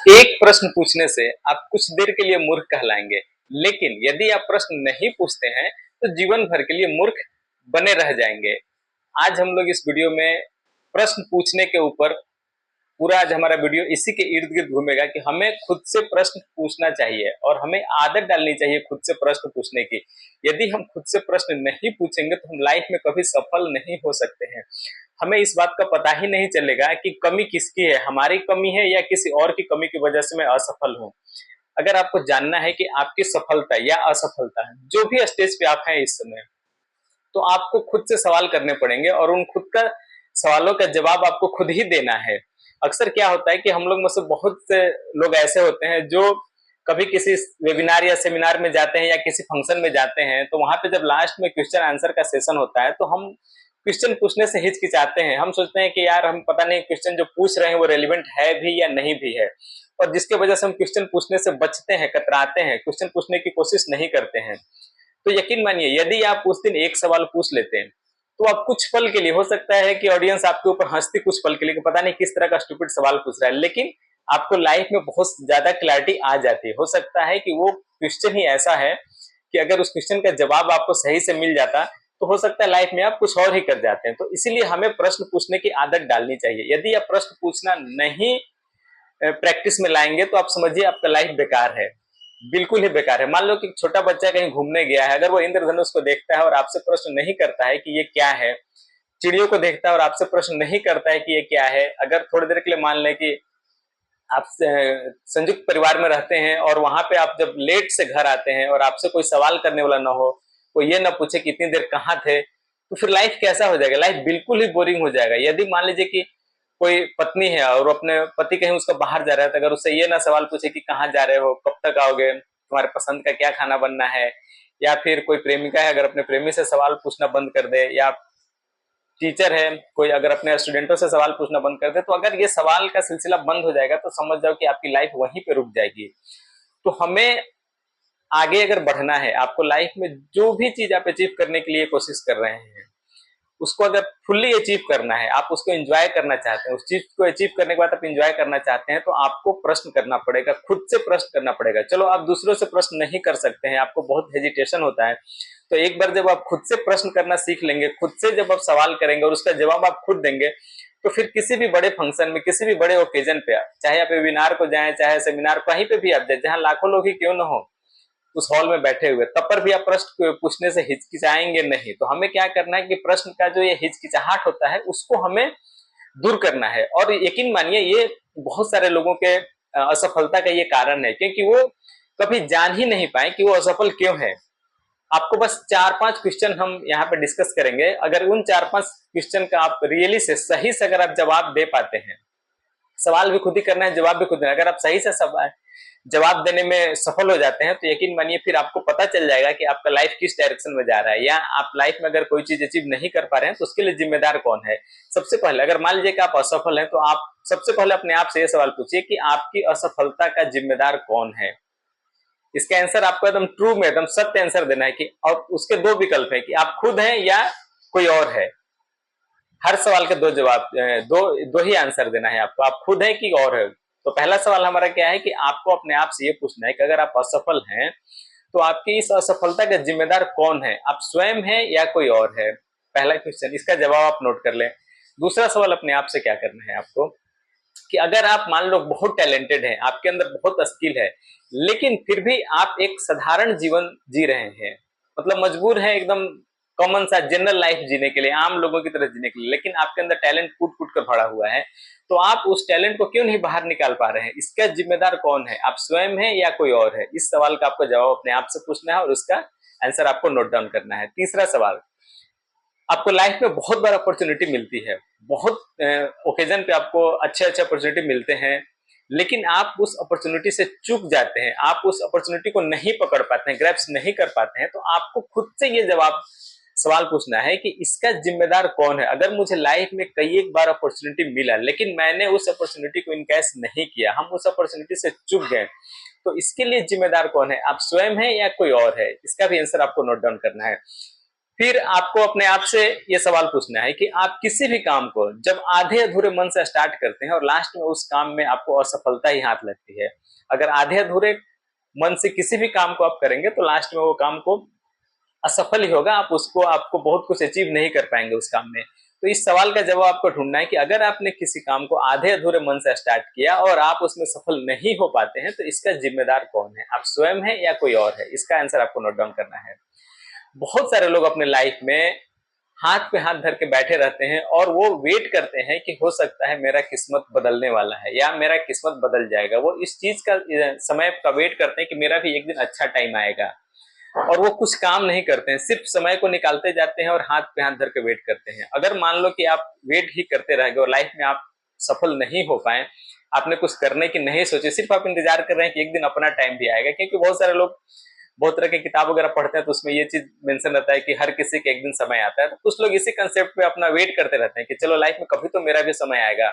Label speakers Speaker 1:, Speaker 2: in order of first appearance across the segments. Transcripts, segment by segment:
Speaker 1: एक प्रश्न पूछने से आप कुछ देर के लिए मूर्ख कहलाएंगे, लेकिन यदि आप प्रश्न नहीं पूछते हैं तो जीवन भर के लिए मूर्ख बने रह जाएंगे। आज हम लोग इस वीडियो में प्रश्न पूछने के ऊपर पूरा आज हमारा वीडियो इसी के इर्द गिर्द घूमेगा कि हमें खुद से प्रश्न पूछना चाहिए और हमें आदत डालनी चाहिए खुद से प्रश्न पूछने की। यदि हम खुद से प्रश्न नहीं पूछेंगे तो हम लाइफ में कभी सफल नहीं हो सकते हैं। हमें इस बात का पता ही नहीं चलेगा कि कमी किसकी है, हमारी कमी है या किसी और की कमी की वजह से मैं असफल हूँ। अगर आपको जानना है कि आपकी सफलता या असफलता जो भी स्टेज पे आप हैं इस समय, तो आपको खुद से सवाल करने पड़ेंगे और उन खुद का सवालों का जवाब आपको खुद ही देना है। अक्सर क्या होता है कि हम लोग में से बहुत से लोग ऐसे होते हैं जो कभी किसी वेबिनार या सेमिनार में जाते हैं या किसी फंक्शन में जाते हैं, तो वहां पे जब लास्ट में क्वेश्चन आंसर का सेशन होता है तो हम क्वेश्चन पूछने से हिचकिचाते हैं। हम सोचते हैं कि यार हम पता नहीं क्वेश्चन जो पूछ रहे हैं वो रेलिवेंट है भी या नहीं भी है, और जिसके वजह से हम क्वेश्चन पूछने से बचते हैं, कतराते हैं, क्वेश्चन पूछने की कोशिश नहीं करते हैं। तो यकीन मानिए यदि आप उस दिन एक सवाल पूछ लेते हैं तो आप कुछ पल के लिए, हो सकता है कि ऑडियंस आपके ऊपर हंसती कुछ पल के लिए कि पता नहीं किस तरह का स्टूपिड सवाल पूछ रहा है, लेकिन आपको लाइफ में बहुत ज्यादा क्लैरिटी आ जाती है। हो सकता है कि वो क्वेश्चन ही ऐसा है कि अगर उस क्वेश्चन का जवाब आपको सही से मिल जाता तो हो सकता है लाइफ में आप कुछ और ही कर जाते हैं। तो इसीलिए हमें प्रश्न पूछने की आदत डालनी चाहिए। यदि आप प्रश्न पूछना नहीं प्रैक्टिस में लाएंगे तो आप समझिए आपका लाइफ बेकार है, बिल्कुल ही बेकार है। मान लो कि छोटा बच्चा कहीं घूमने गया है, अगर वो इंद्रधनुष को देखता है और आपसे प्रश्न नहीं करता है कि ये क्या है, चिड़ियों को देखता है और आपसे प्रश्न नहीं करता है कि ये क्या है, अगर थोड़ी देर के लिए मान लें कि आप संयुक्त परिवार में रहते हैं और वहां पे आप जब लेट से घर आते हैं और आपसे कोई सवाल करने वाला ना हो, कोई ये ना पूछे कि इतनी देर कहाँ थे, तो फिर लाइफ कैसा हो जाएगा? लाइफ बिल्कुल ही बोरिंग हो जाएगा। यदि मान लीजिए कि कोई पत्नी है और अपने पति कहीं उसका बाहर जा रहा है, तो अगर उससे ये ना सवाल पूछे कि कहाँ जा रहे हो, कब तक आओगे, तुम्हारे पसंद का क्या खाना बनना है, या फिर कोई प्रेमिका है अगर अपने प्रेमी से सवाल पूछना बंद कर दे, या टीचर है कोई अगर अपने स्टूडेंटों से सवाल पूछना बंद कर दे, तो अगर ये सवाल का सिलसिला बंद हो जाएगा तो समझ जाओ कि आपकी लाइफ वहीं पे रुक जाएगी। तो हमें आगे अगर बढ़ना है, आपको लाइफ में जो भी चीज आप अचीव करने के लिए कोशिश कर रहे हैं उसको अगर फुल्ली अचीव करना है, आप उसको एंजॉय करना चाहते हैं, उस चीज को अचीव करने के बाद आप एंजॉय करना चाहते हैं, तो आपको प्रश्न करना पड़ेगा, खुद से प्रश्न करना पड़ेगा। चलो आप दूसरों से प्रश्न नहीं कर सकते हैं, आपको बहुत हेजिटेशन होता है, तो एक बार जब आप खुद से प्रश्न करना सीख लेंगे, खुद से जब आप सवाल करेंगे और उसका जवाब आप खुद देंगे, तो फिर किसी भी बड़े फंक्शन में, किसी भी बड़े ओकेजन पे, चाहे आप वेबिनार को जाएं, चाहे सेमिनार, कहीं पे भी आप जाए जहां लाखों लोग ही क्यों ना हो उस हॉल में बैठे हुए, तब पर भी आप प्रश्न पूछने से हिचकिचाएंगे नहीं। तो हमें क्या करना है कि प्रश्न का जो ये हिचकिचाहट होता है उसको हमें दूर करना है। और यकीन मानिए ये बहुत सारे लोगों के असफलता का ये कारण है, क्योंकि वो कभी जान ही नहीं पाए कि वो असफल क्यों है। आपको बस 4-5 क्वेश्चन हम यहाँ पे डिस्कस करेंगे, अगर उन 4-5 क्वेश्चन का आप रियली से सही से अगर आप जवाब दे पाते हैं, सवाल भी खुद ही करना है, जवाब भी खुद देना है, अगर आप सही से सवाल जवाब देने में सफल हो जाते हैं तो यकीन मानिए फिर आपको पता चल जाएगा कि आपका लाइफ किस डायरेक्शन में जा रहा है, या आप लाइफ में अगर कोई चीज अचीव नहीं कर पा रहे हैं तो उसके लिए जिम्मेदार कौन है। सबसे पहले अगर मान लीजिए कि आप असफल हैं, तो आप सबसे पहले अपने आप से ये सवाल पूछिए कि आपकी असफलता का जिम्मेदार कौन है। इसका आंसर आपको एकदम ट्रू में, एकदम सत्य आंसर देना है कि, और उसके दो विकल्प है कि आप खुद हैं या कोई और है। हर सवाल के दो जवाब, दो ही आंसर देना है आपको, आप खुद हैं कि और है। तो पहला सवाल हमारा क्या है कि आपको अपने आप से ये पूछना है कि अगर आप असफल हैं तो आपकी इस असफलता का जिम्मेदार कौन है, आप स्वयं हैं या कोई और है। पहला क्वेश्चन, इसका जवाब आप नोट कर लें। दूसरा सवाल अपने आप से क्या करना है आपको कि अगर आप मान लो बहुत टैलेंटेड हैं, आपके अंदर बहुत स्किल है, लेकिन फिर भी आप एक साधारण जीवन जी रहे हैं, मतलब मजबूर हैं एकदम कॉमन सा जनरल लाइफ जीने के लिए, आम लोगों की तरह जीने के लिए, लेकिन आपके अंदर टैलेंट कूट कूट कर भरा हुआ है, तो आप उस टैलेंट को क्यों नहीं बाहर निकाल पा रहे हैं, इसका जिम्मेदार कौन है, आप स्वयं हैं या कोई और है। इस सवाल का आपको जवाब अपने आप से पूछना है और उसका आंसर आपको नोट डाउन करना है। तीसरा सवाल, आपको लाइफ में बहुत बार अपॉर्चुनिटी मिलती है, बहुत ओकेजन पे आपको अच्छे अच्छे अपॉर्चुनिटी मिलते हैं, लेकिन आप उस अपॉर्चुनिटी से चूक जाते हैं, आप उस अपॉर्चुनिटी को नहीं पकड़ पाते हैं, ग्रैप्स नहीं कर पाते हैं। तो आपको खुद से ये जवाब सवाल पूछना है कि इसका जिम्मेदार कौन है। अगर मुझे लाइफ में कई एक बार अपॉर्चुनिटी मिला लेकिन मैंने उस अपॉर्चुनिटी को इनकैश नहीं किया, हम उस अपॉर्चुनिटी से चूक गए, तो इसके लिए जिम्मेदार कौन है, आप स्वयं हैं या कोई और है। इसका भी आंसर आपको नोट डाउन करना है। फिर आपको अपने आप से ये सवाल पूछना है कि आप किसी भी काम को जब आधे अधूरे मन से स्टार्ट करते हैं और लास्ट में उस काम में आपको असफलता ही हाथ लगती है। अगर आधे अधूरे मन से किसी भी काम को आप करेंगे तो लास्ट में वो काम को असफल ही होगा। आपको बहुत कुछ अचीव नहीं कर पाएंगे उस काम में। तो इस सवाल का जवाब आपको ढूंढना है कि अगर आपने किसी काम को आधे अधूरे मन से स्टार्ट किया और आप उसमें सफल नहीं हो पाते हैं तो इसका जिम्मेदार कौन है, आप स्वयं हैं या कोई और है? इसका आंसर आपको नोट डाउन करना है। बहुत सारे लोग अपने लाइफ में हाथ पे हाथ धर के बैठे रहते हैं और वो वेट करते हैं कि हो सकता है मेरा किस्मत बदलने वाला है या मेरा किस्मत बदल जाएगा। वो इस चीज का समय का वेट करते हैं कि मेरा भी एक दिन अच्छा टाइम आएगा, और वो कुछ काम नहीं करते हैं, सिर्फ समय को निकालते जाते हैं और हाथ पे हाथ धर के वेट करते हैं। अगर मान लो कि आप वेट ही करते रह गए और लाइफ में आप सफल नहीं हो पाए, आपने कुछ करने की नहीं सोची, सिर्फ आप इंतजार कर रहे हैं कि एक दिन अपना टाइम भी आएगा। क्योंकि बहुत सारे लोग बहुत तरह की किताब वगैरह पढ़ते हैं तो उसमें ये चीज मेंशन रहता है कि हर किसी के एक दिन समय आता है। तो कुछ लोग इसी कंसेप्ट पे अपना वेट करते रहते हैं कि चलो लाइफ में कभी तो मेरा भी समय आएगा।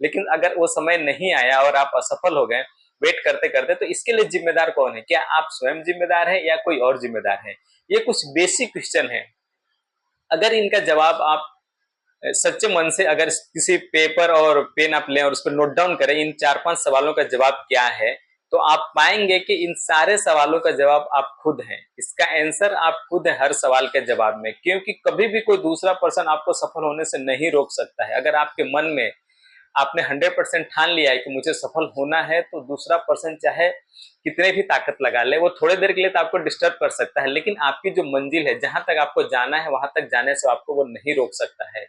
Speaker 1: लेकिन अगर वो समय नहीं आया और आप असफल हो गए वेट करते करते, तो इसके लिए जिम्मेदार कौन है? क्या आप स्वयं जिम्मेदार है या कोई और जिम्मेदार है? ये कुछ बेसिक क्वेश्चन है। अगर इनका जवाब आप सच्चे मन से अगर किसी पेपर और पेन आप लें और उस पर नोट डाउन करें इन 4-5 सवालों का जवाब क्या है, तो आप पाएंगे कि इन सारे सवालों का जवाब आप खुद हैं। इसका आंसर आप खुद है हर सवाल के जवाब में। क्योंकि कभी भी कोई दूसरा पर्सन आपको सफल होने से नहीं रोक सकता है। अगर आपके मन में आपने 100% ठान लिया है कि मुझे सफल होना है, तो दूसरा पर्सन चाहे कितने भी ताकत लगा ले, वो थोड़ी देर के लिए तो आपको डिस्टर्ब कर सकता है, लेकिन आपकी जो मंजिल है, जहां तक आपको जाना है, वहां तक जाने से आपको वो नहीं रोक सकता है।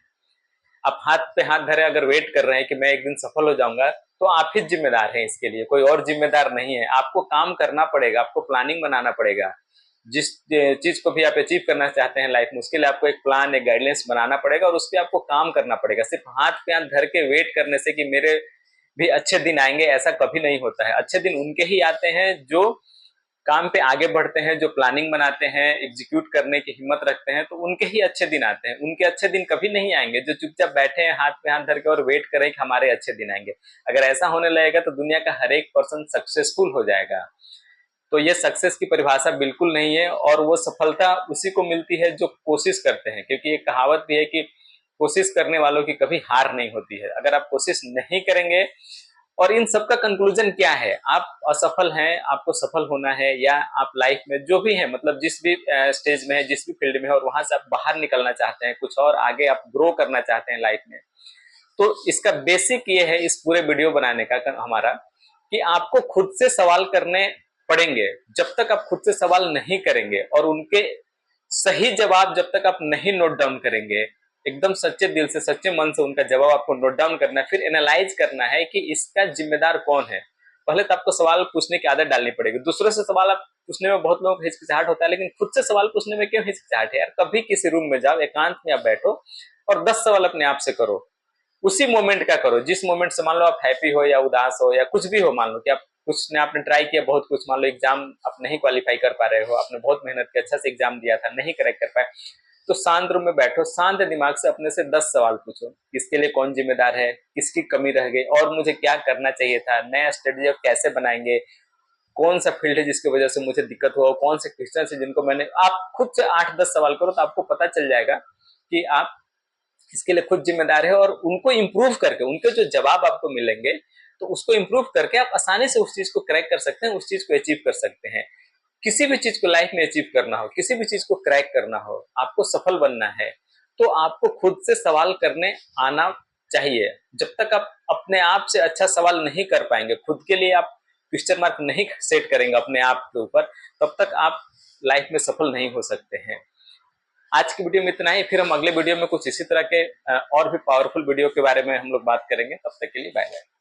Speaker 1: आप हाथ पे हाथ धरे अगर वेट कर रहे हैं कि मैं एक दिन सफल हो जाऊंगा, तो आप ही जिम्मेदार हैं इसके लिए, कोई और जिम्मेदार नहीं है। आपको काम करना पड़ेगा, आपको प्लानिंग बनाना पड़ेगा। जिस चीज को भी आप अचीव करना चाहते हैं लाइफ में, उसके लिए आपको एक प्लान, एक गाइडलाइंस बनाना पड़ेगा और उस पर आपको काम करना पड़ेगा। सिर्फ हाथ पे हाथ धर के वेट करने से कि मेरे भी अच्छे दिन आएंगे, ऐसा कभी नहीं होता है। अच्छे दिन उनके ही आते हैं जो काम पे आगे बढ़ते हैं, जो प्लानिंग बनाते हैं, एग्जीक्यूट करने की हिम्मत रखते हैं, तो उनके ही अच्छे दिन आते हैं। उनके अच्छे दिन कभी नहीं आएंगे जो चुपचाप बैठे हैं हाथ पे हाथ धर के और वेट करें कि हमारे अच्छे दिन आएंगे। अगर ऐसा होने लगेगा तो दुनिया का हर एक पर्सन सक्सेसफुल हो जाएगा। तो ये सक्सेस की परिभाषा बिल्कुल नहीं है, और वो सफलता उसी को मिलती है जो कोशिश करते हैं। क्योंकि एक कहावत भी है कि कोशिश करने वालों की कभी हार नहीं होती है। अगर आप कोशिश नहीं करेंगे, और इन सब का कंक्लूजन क्या है? आप असफल हैं, आपको सफल होना है, या आप लाइफ में जो भी है, मतलब जिस भी स्टेज में है, जिस भी फील्ड में है, और वहां से आप बाहर निकलना चाहते हैं, कुछ और आगे आप ग्रो करना चाहते हैं लाइफ में, तो इसका बेसिक ये है इस पूरे वीडियो बनाने का हमारा, कि आपको खुद से सवाल करने पड़ेंगे। जब तक आप खुद से सवाल नहीं करेंगे और उनके सही जवाब जब तक आप नहीं नोट डाउन करेंगे, एकदम सच्चे दिल से, सच्चे मन से उनका जवाब आपको नोट डाउन करना है। फिर एनालाइज करना है कि इसका जिम्मेदार कौन है। पहले तो आपको सवाल पूछने की आदत डालनी पड़ेगी। दूसरों से सवाल आप पूछने में बहुत लोगों को हिचकिचाहट होता है, लेकिन खुद से सवाल पूछने में क्यों हिचकिचाहट है यार? कभी किसी रूम में जाओ, एकांत में आप बैठो और 10 सवाल अपने आप से करो। उसी मोमेंट का करो जिस मोमेंट से, मान लो आप हैप्पी हो या उदास हो या कुछ भी हो, मान लो कि आप कुछ ने आपने ट्राई किया बहुत कुछ, मान लो एग्जाम आप नहीं क्वालिफाई कर पा रहे हो, आपने बहुत मेहनत की, अच्छा से एग्जाम दिया था, नहीं करेक्ट कर पाए, तो शांत रूम में बैठो, शांत दिमाग से अपने से 10 सवाल पूछो। किसके लिए कौन जिम्मेदार है, किसकी कमी रह गई और मुझे क्या करना चाहिए था, नया स्ट्रेटेजी कैसे बनाएंगे, कौन सा फील्ड है जिसकी वजह से मुझे दिक्कत हो, कौन से क्वेश्चन है जिनको मैंने, आप खुद से 8-10 सवाल करो तो आपको पता चल जाएगा कि आप इसके लिए खुद जिम्मेदार है। और उनको इंप्रूव करके, उनके जो जवाब आपको मिलेंगे, तो उसको इंप्रूव करके आप आसानी से उस चीज को क्रैक कर सकते हैं, उस चीज को अचीव कर सकते हैं। किसी भी चीज को लाइफ में अचीव करना हो, किसी भी चीज को क्रैक करना हो, आपको सफल बनना है, तो आपको खुद से सवाल करने आना चाहिए। जब तक आप अपने आप से अच्छा सवाल नहीं कर पाएंगे, खुद के लिए आप क्वेश्चन मार्क नहीं सेट करेंगे अपने आप के ऊपर, तब तक आप लाइफ में सफल नहीं हो सकते हैं। आज की वीडियो में इतना ही। फिर हम अगले वीडियो में कुछ इसी तरह के और भी पावरफुल वीडियो के बारे में हम लोग बात करेंगे। तब तक के लिए बाय बाय।